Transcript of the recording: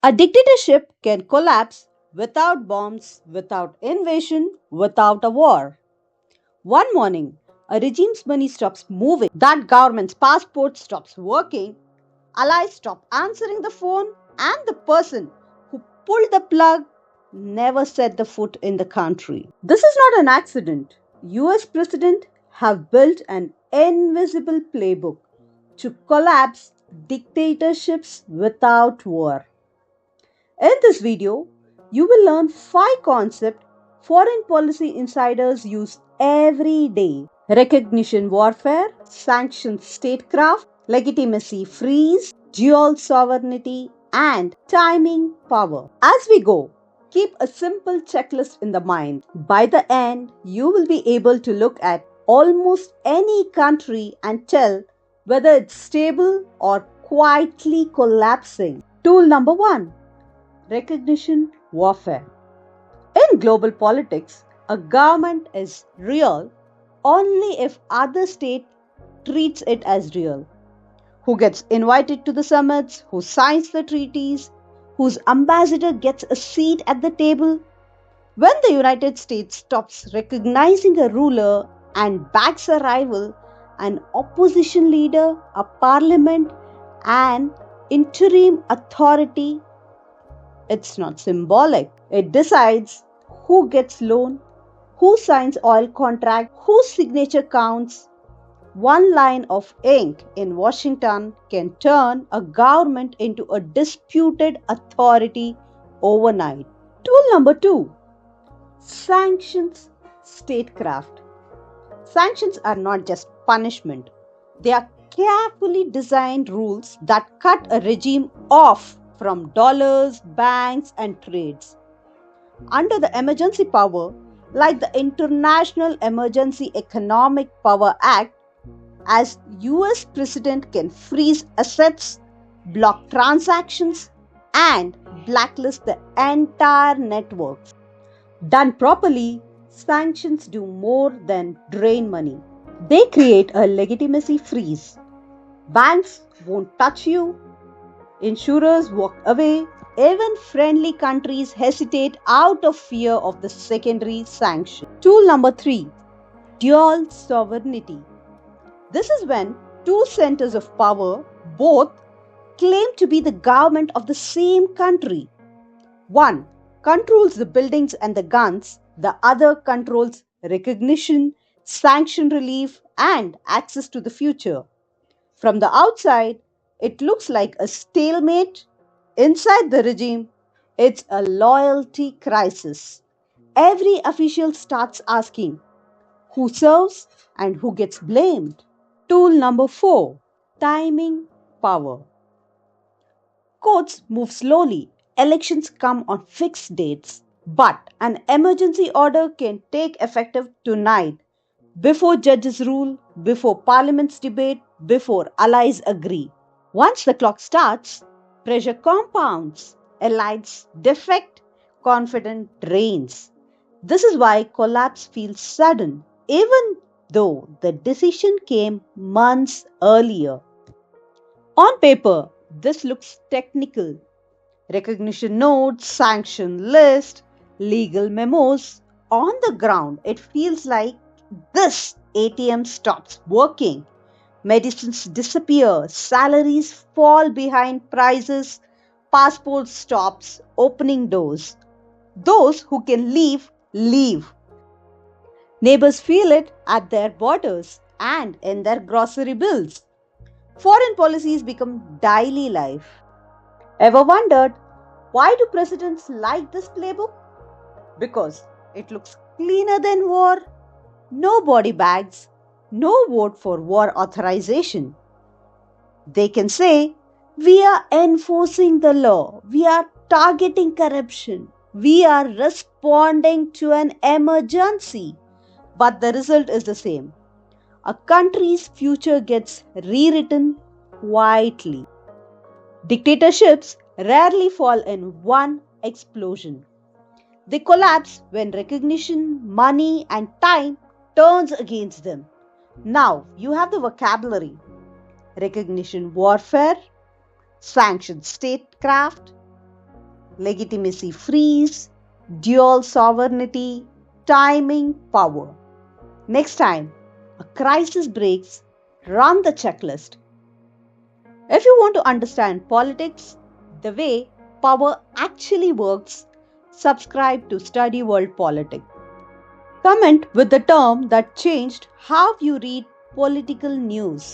A dictatorship can collapse without bombs, without invasion, without a war. One morning, a regime's money stops moving, that government's passport stops working, allies stop answering the phone, and the person who pulled the plug never set the foot in the country. This is not an accident. US President have built an invisible playbook to collapse dictatorships without war. In this video, you will learn 5 concepts foreign policy insiders use every day. Recognition warfare, sanctions statecraft, legitimacy freeze, dual sovereignty, and timing power. As we go, keep a simple checklist in the mind. By the end, you will be able to look at almost any country and tell whether it's stable or quietly collapsing. Tool number 1: recognition warfare. In global politics, a government is real only if other state treats it as real. Who gets invited to the summits, who signs the treaties, whose ambassador gets a seat at the table. When the United States stops recognizing a ruler and backs a rival, an opposition leader, a parliament, an interim authority, it's not symbolic. It decides who gets loan, who signs oil contract, whose signature counts. One line of ink in Washington can turn a government into a disputed authority overnight. Tool number 2: sanctions statecraft. Sanctions are not just punishment. They are carefully designed rules that cut a regime off from dollars, banks, and trades. Under the emergency power, like the International Emergency Economic Power Act, as US President can freeze assets, block transactions, and blacklist the entire networks. Done properly, sanctions do more than drain money. They create a legitimacy freeze. Banks won't touch you, insurers walk away, even friendly countries hesitate out of fear of the secondary sanction. Tool number 3: dual sovereignty. This is when two centers of power both claim to be the government of the same country. One controls the buildings and the guns, the other controls recognition, sanction relief, and access to the future. From the outside, it looks like a stalemate. Inside the regime, it's a loyalty crisis. Every official starts asking who serves and who gets blamed. Tool number 4: timing power. Courts move slowly, elections come on fixed dates, but an emergency order can take effect tonight, before judges rule, before parliaments debate, before allies agree. Once the clock starts, pressure compounds, allies defect, confidence drains. This is why collapse feels sudden, even though the decision came months earlier. On paper, this looks technical. Recognition notes, sanction list, legal memos. On the ground, it feels like this ATM stops working. Medicines disappear, salaries fall behind prices, passport stops opening doors. Those who can leave, leave. Neighbors feel it at their borders and in their grocery bills. Foreign policies become daily life. Ever wondered why do presidents like this playbook? Because it looks cleaner than war. No body bags, no vote for war authorization. They can say, we are enforcing the law, we are targeting corruption, we are responding to an emergency. But the result is the same. A country's future gets rewritten quietly. Dictatorships rarely fall in one explosion. They collapse when recognition, money, and time turns against them. Now you have the vocabulary: recognition warfare, sanctions statecraft, legitimacy freeze, dual sovereignty, timing, power. Next time a crisis breaks, run the checklist. If you want to understand politics the way power actually works, subscribe to Study World Politics. Comment with the term that changed how you read political news.